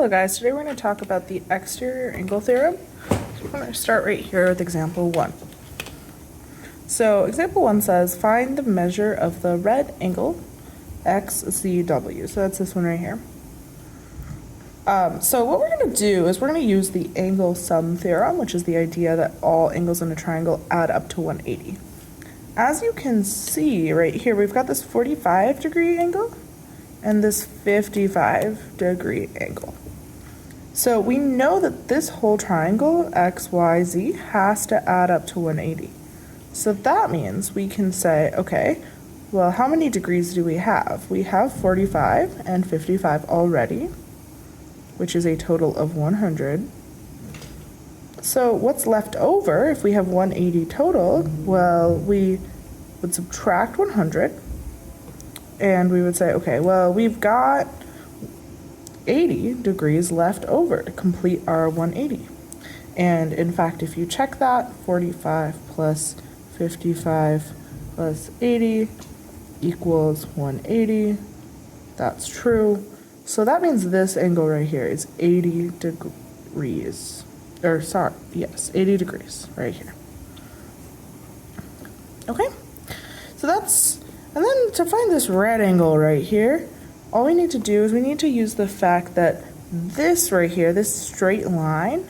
Hello guys, today we're going to talk about the exterior angle theorem. So we're going to start right here with example 1. So example 1 says find the measure of the red angle XZW. So that's this one right here. So what we're going to do is we're going to use the angle sum theorem, which is the idea that all angles in a triangle add up to 180. As you can see right here, we've got this 45-degree angle and this 55-degree angle. So we know that this whole triangle, XYZ, has to add up to 180. So that means we can say, okay, well, how many degrees do we have? We have 45 and 55 already, which is a total of 100. So what's left over if we have 180 total? Well, we would subtract 100. And we would say, okay, well, we've got 80 degrees left over to complete our 180. And in fact, if you check that, 45 plus 55 plus 80 equals 180. That's true. So that means this angle right here is 80 degrees. Or sorry, yes, 80 degrees right here. Okay, so that's, and then to find this red angle right here, all we need to do is we need to use the fact that this right here, this straight line,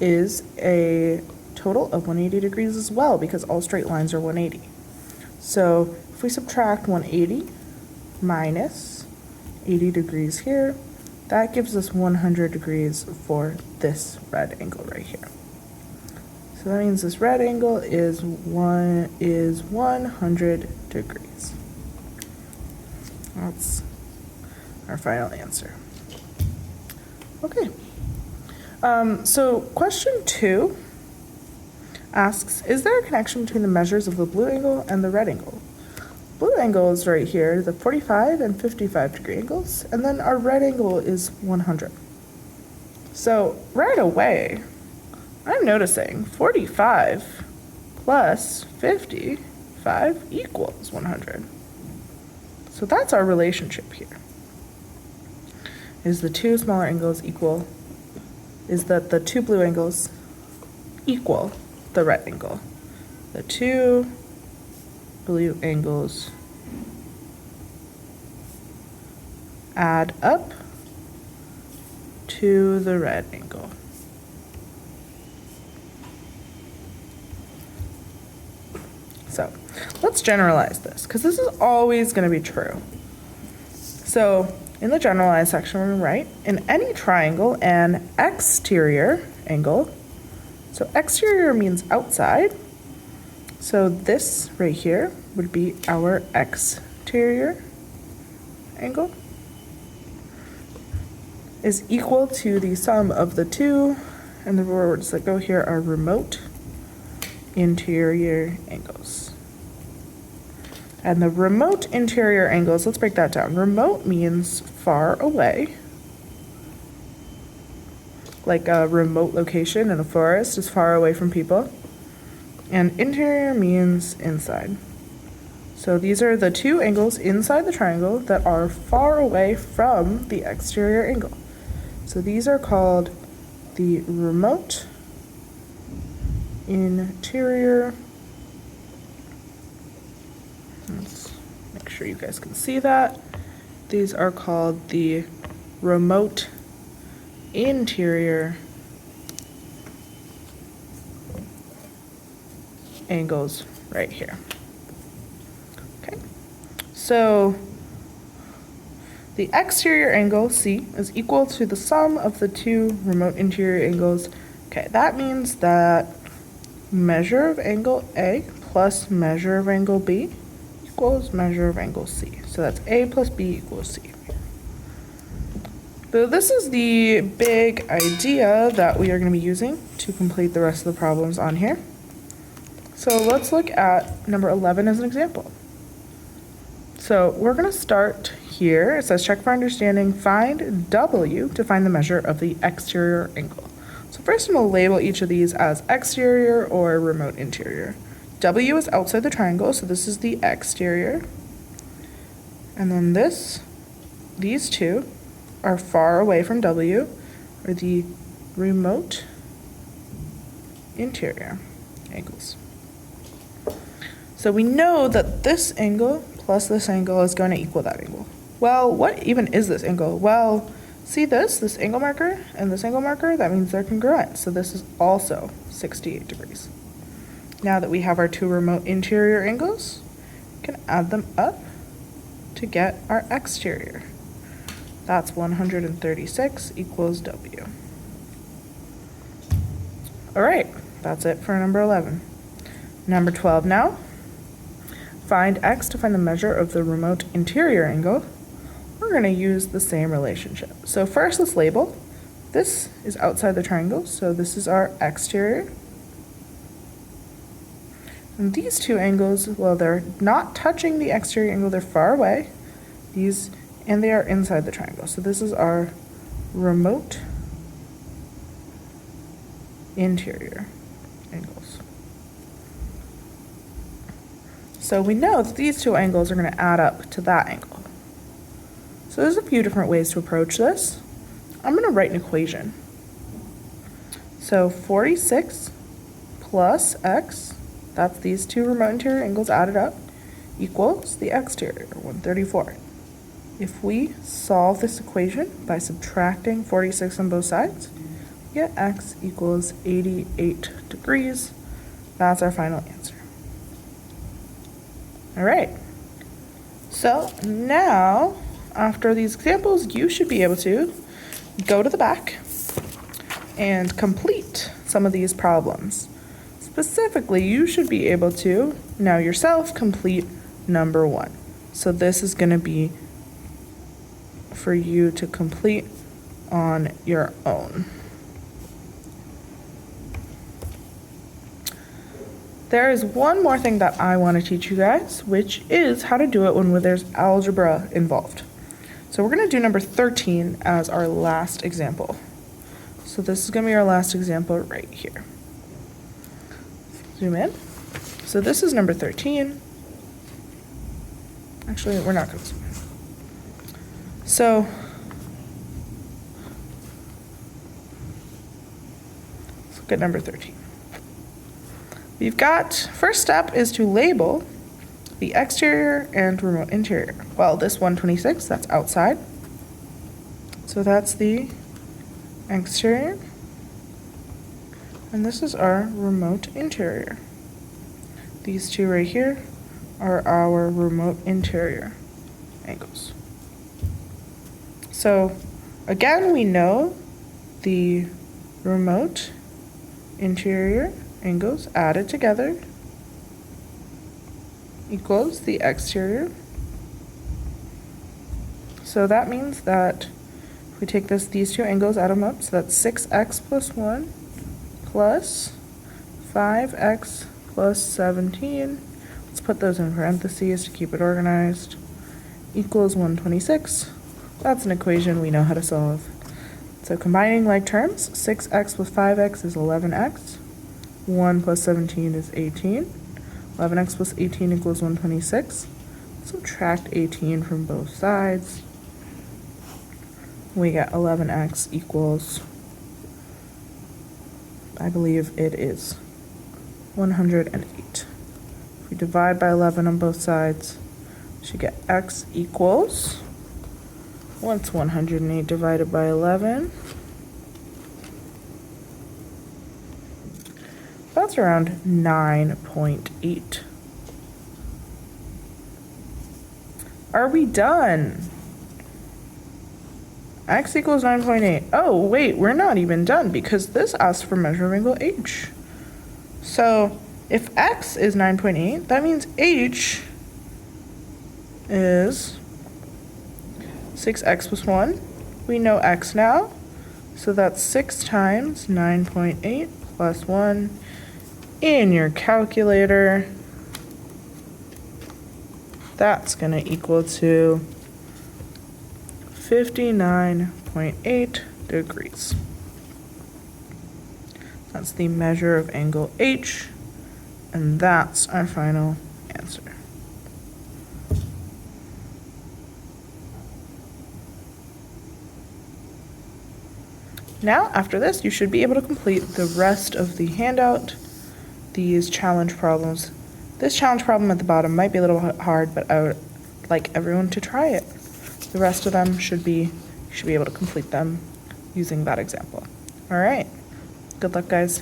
is a total of 180 degrees as well, because all straight lines are 180. So if we subtract 180 minus 80 degrees here, that gives us 100 degrees for this red angle right here. So that means this red angle is 100 degrees. That's our final answer. Okay. So question 2 asks, is there a connection between the measures of the blue angle and the red angle? Blue angle is right here, the 45 and 55 degree angles, and then our red angle is 100. So right away, I'm noticing 45 plus 55 equals 100. So that's our relationship here. Is the two smaller angles equal, is that the two blue angles equal the red angle. The two blue angles add up to the red angle. So let's generalize this, because this is always going to be true. So in the generalized section, we're going to write, in any triangle, an exterior angle, so exterior means outside, so this right here would be our exterior angle, is equal to the sum of the two, and the words that go here are remote interior angles. And the remote interior angles, let's break that down. Remote means far away, like a remote location in a forest is far away from people. And interior means inside. So these are the two angles inside the triangle that are far away from the exterior angle. So these are called the remote interior. Let's make sure you guys can see that. These are called the remote interior angles right here. Okay, so the exterior angle, C, is equal to the sum of the two remote interior angles. Okay, that means that measure of angle A plus measure of angle B equals measure of angle C. So that's A plus B equals C. So this is the big idea that we are going to be using to complete the rest of the problems on here. So let's look at number 11 as an example. So we're going to start here. It says check for understanding, find W to find the measure of the exterior angle. So first I'm going to label each of these as exterior or remote interior. W is outside the triangle, so this is the exterior. And then this these two are far away from W, or the remote interior angles. So we know that this angle plus this angle is going to equal that angle. Well, what even is this angle? Well, see this angle marker and this angle marker, that means they're congruent. So this is also 68 degrees. Now that we have our two remote interior angles, we can add them up to get our exterior. That's 136 equals W. All right, that's it for number 11. Number 12 now. Find x to find the measure of the remote interior angle. We're going to use the same relationship. So first, let's label. This is outside the triangle, so this is our exterior. And these two angles, well, they're not touching the exterior angle, they're far away. And they are inside the triangle. So this is our remote interior angles. So we know that these two angles are going to add up to that angle. So there's a few different ways to approach this. I'm going to write an equation. So 46 plus x, that's these two remote interior angles added up, equals the exterior, 134. If we solve this equation by subtracting 46 on both sides, we get x equals 88 degrees. That's our final answer. All right, so now after these examples, you should be able to go to the back and complete some of these problems. Specifically, you should be able to now yourself complete number 1. So this is going to be for you to complete on your own. There is one more thing that I want to teach you guys, which is how to do it when there's algebra involved. So we're going to do number 13 as our last example. So this is going to be our last example right here. Zoom in. So this is number 13. Actually, we're not going to zoom in. So let's look at number 13. We've got, first step is to label the exterior and remote interior. Well, this 126, that's outside. So that's the exterior. And this is our remote interior. These two right here are our remote interior angles. So again, we know the remote interior angles added together equals the exterior. So that means that if we take these two angles, add them up, so that's 6x plus 1 plus 5x plus 17. Let's put those in parentheses to keep it organized. Equals 126. That's an equation we know how to solve. So combining like terms, 6x plus 5x is 11x. 1 plus 17 is 18. 11x plus 18 equals 126. Subtract 18 from both sides. We get 11x equals, I believe it is 108. If we divide by 11 on both sides, we should get x equals, what's 108 divided by 11? That's around 9.8. Are we done? X equals 9.8. Oh, wait, we're not even done because this asks for measure of angle H. So if X is 9.8, that means H is 6x plus 1. We know X now, so that's 6 times 9.8 plus 1. In your calculator, that's going to equal to 59.8 degrees. That's the measure of angle H, and that's our final answer. Now, after this, you should be able to complete the rest of the handout, these challenge problems. This challenge problem at the bottom might be a little hard, but I would like everyone to try it. The rest of them should be able to complete them using that example. All right, good luck, guys.